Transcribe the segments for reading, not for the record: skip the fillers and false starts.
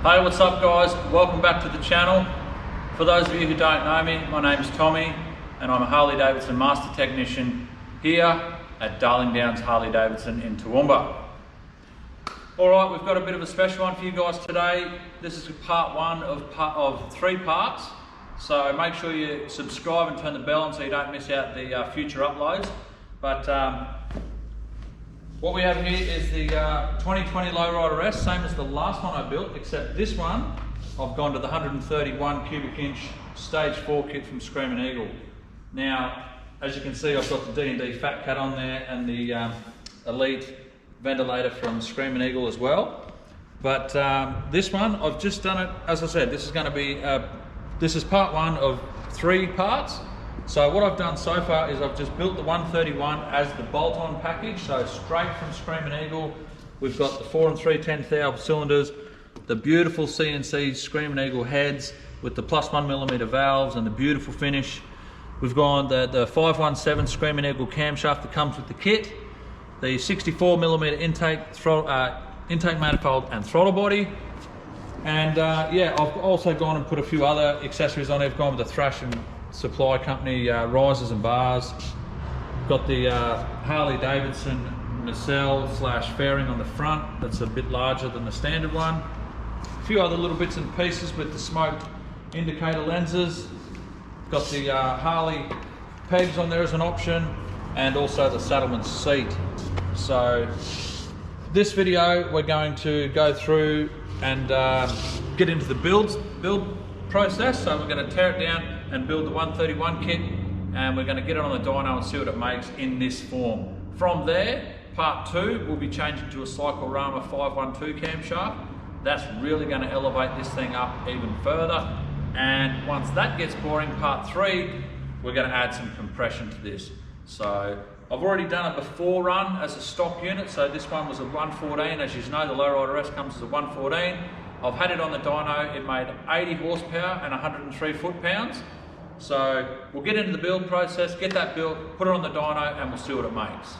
Hey, what's up guys? Welcome back to the channel. For those of you who don't know me, my name is Tommy and I'm a Harley-Davidson Master Technician here at Darling Downs Harley-Davidson in Toowoomba. Alright, we've got a bit of a special one for you guys today. This is part one of 3 parts. So make sure you subscribe and turn the bell on so you don't miss out the future uploads. But what we have here is the 2020 Lowrider S, same as the last one I built, except this one, I've gone to the 131 cubic inch stage 4 kit from Screamin Eagle. Now, as you can see, I've got the D&D Fatcat on there and the Elite ventilator from Screamin Eagle as well. But this one, I've just done it, as I said, this is going to be, this is part one of 3 parts. So what I've done so far is I've just built the 131 as the bolt-on package, so straight from Screamin Eagle. We've got the 4 3/10 thou cylinders, the beautiful CNC Screamin Eagle heads with the +1mm valves and the beautiful finish. We've gone the 517 Screamin Eagle camshaft that comes with the kit, the 64mm intake manifold and throttle body. And yeah, I've also gone and put a few other accessories on. I've gone with the Thrash and Supply Company risers and bars. Got the Harley-Davidson nacelle / fairing on the front. That's a bit larger than the standard one. A few other little bits and pieces with the smoked indicator lenses. Got the Harley pegs on there as an option, and also the saddleman's seat. So this video we're going to go through and get into the build process. So we're going to tear it down and build the 131 kit, and we're going to get it on the dyno and see what it makes in this form. From there, part 2 will be changing to a Cyclerama 512 camshaft. That's really going to elevate this thing up even further. And once that gets boring, part 3, we're going to add some compression to this. So I've already done a before run as a stock unit. So this one was a 114. As you know, the Lowrider S comes as a 114. I've had it on the dyno. It made 80 horsepower and 103 foot-pounds. So we'll get into the build process, get that built, put it on the dyno, and we'll see what it makes.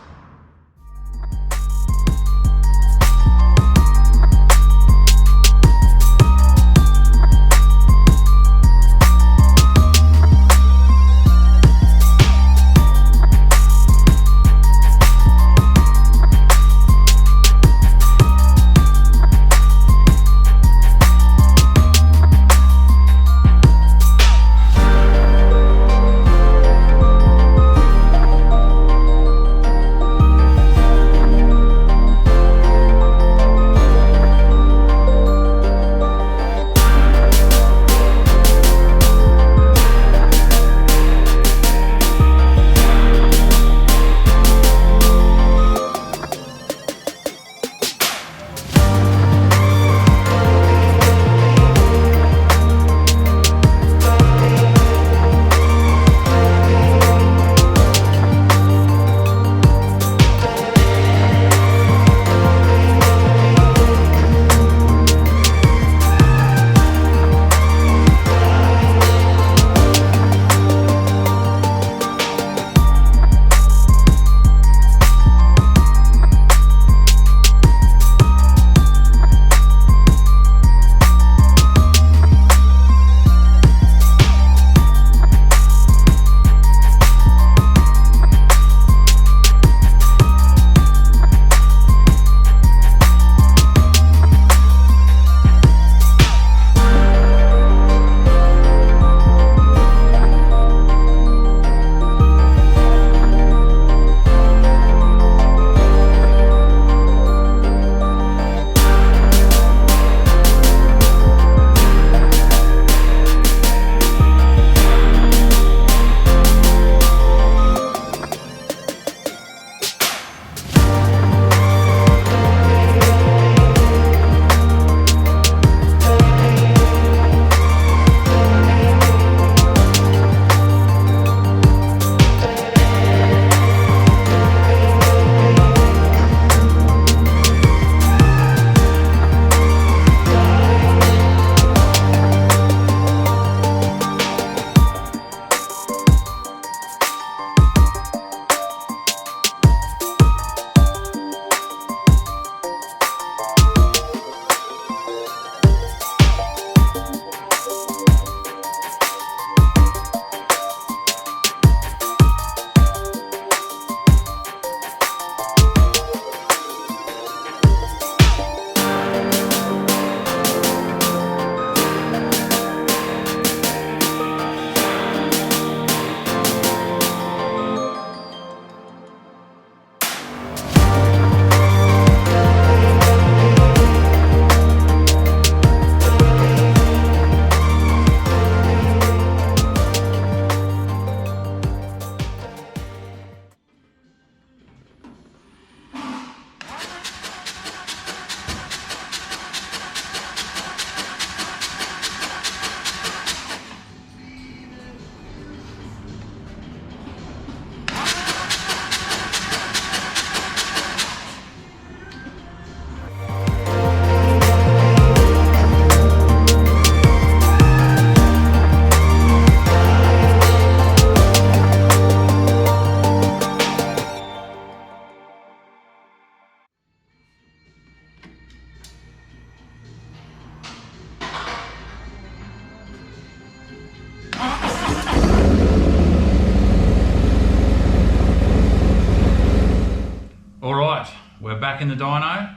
Right, we're back in the dyno.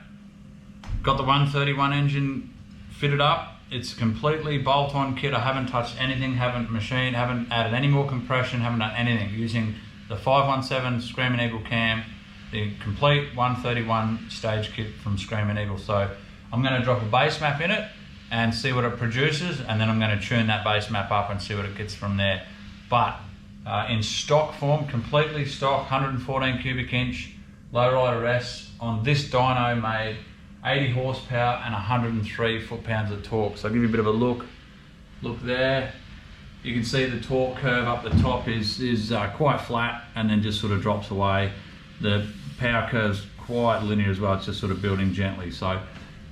Got the 131 engine fitted up. It's completely bolt-on kit. I haven't touched anything, haven't machined, haven't added any more compression, haven't done anything. Using the 517 Screamin Eagle cam, the complete 131 stage kit from Screamin Eagle. So I'm going to drop a base map in it and see what it produces, and then I'm going to tune that base map up and see what it gets from there. But in stock form, completely stock, 114 cubic inch Lowrider S on this dyno made 80 horsepower and 103 foot-pounds of torque. So I'll give you a bit of a look. Look there. You can see the torque curve up the top is quite flat and then just sort of drops away. The power curve's quite linear as well. It's just sort of building gently. So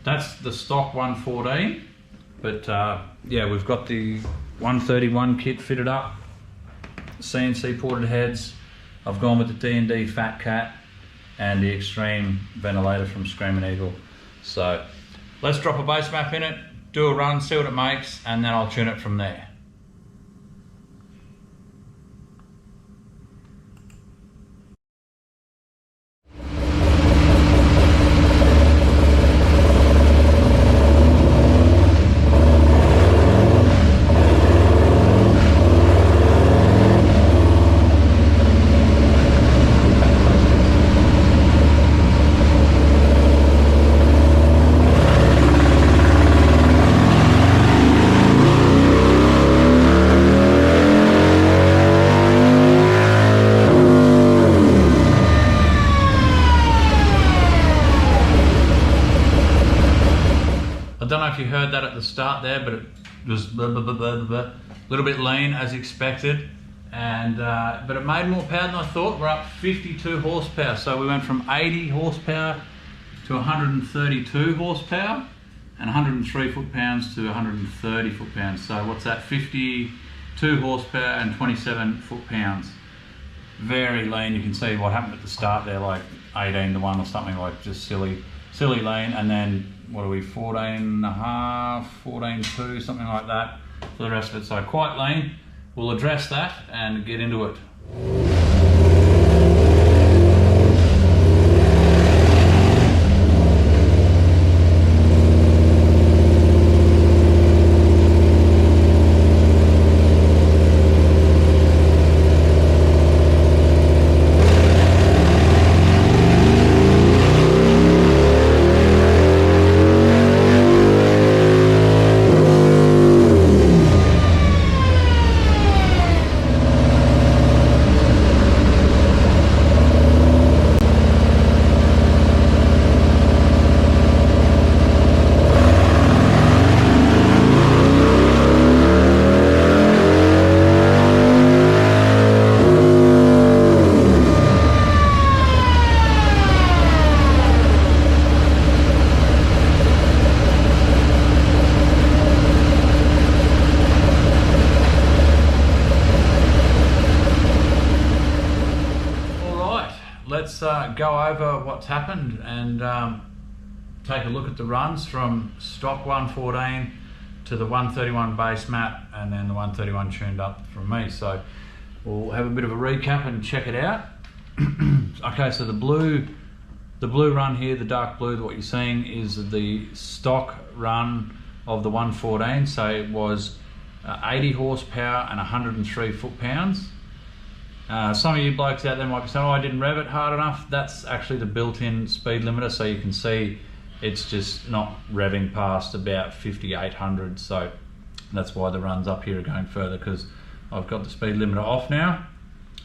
that's the stock 114. But yeah, we've got the 131 kit fitted up. CNC ported heads. I've gone with the D&D Fatcat and the extreme ventilator from Screamin Eagle. So let's drop a base map in it, do a run, see what it makes, and then I'll tune it from there. I don't know if you heard that at the start there, but it was a little bit lean as expected, and but it made more power than I thought. We're up 52 horsepower, so we went from 80 horsepower to 132 horsepower, and 103 foot-pounds to 130 foot-pounds. So what's that? 52 horsepower and 27 foot-pounds. Very lean. You can see what happened at the start there, like 18 to 1 or something, like just silly lean, and then what are we, 14.5, 14.2, something like that for the rest of it. So quite lean. We'll address that and get into it. Let's go over what's happened and take a look at the runs from stock 114 to the 131 base map, and then the 131 tuned up from me. So we'll have a bit of a recap and check it out. Okay, so the blue run here, the dark blue, what you're seeing is the stock run of the 114. So it was 80 horsepower and 103 foot-pounds. Some of you blokes out there might be saying, oh, I didn't rev it hard enough. That's actually the built-in speed limiter, so you can see it's just not revving past about 5800, so that's why the runs up here are going further, because I've got the speed limiter off now.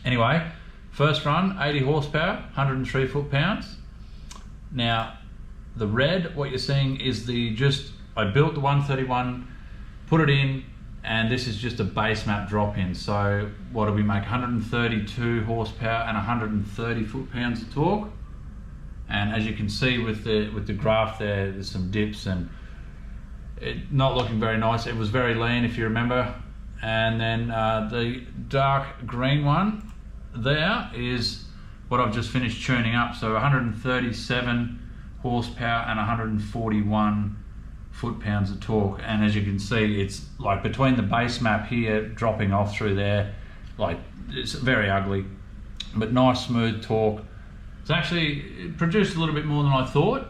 Anyway, first run, 80 horsepower, 103 foot-pounds. Now, the red, what you're seeing is I built the 131, put it in, and this is just a base map drop-in. So what do we make? 132 horsepower and 130 foot-pounds of torque. And as you can see with the graph there's some dips and it not looking very nice. It was very lean, if you remember. And then the dark green one there is what I've just finished tuning up. So 137 horsepower and 141 foot-pounds of torque, and as you can see, it's like between the base map here dropping off through there, like it's very ugly, but nice smooth torque, It's actually it produced a little bit more than I thought,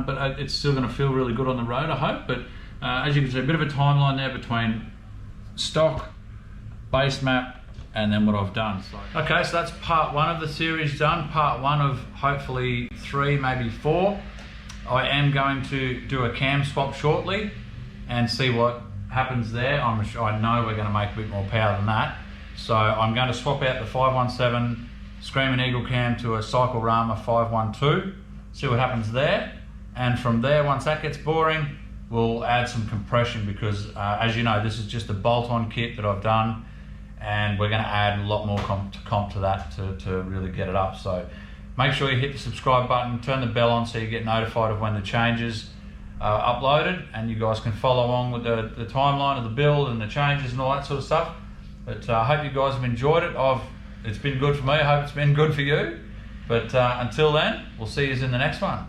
but it's still going to feel really good on the road, I hope. But as you can see, a bit of a timeline there between stock, base map, and then what I've done. Okay, so that's part 1 of the series done. Part 1 of hopefully 3, maybe 4. I am going to do a cam swap shortly and see what happens there. I know we're going to make a bit more power than that. So I'm going to swap out the 517 Screamin Eagle cam to a Cyclerama 512, see what happens there. And from there, once that gets boring, we'll add some compression because as you know, this is just a bolt-on kit that I've done, and we're going to add a lot more comp to that to really get it up. So make sure you hit the subscribe button, turn the bell on so you get notified of when the changes are uploaded, and you guys can follow along with the timeline of the build and the changes and all that sort of stuff. But I hope you guys have enjoyed it. It's been good for me, I hope it's been good for you. But until then, we'll see you in the next one.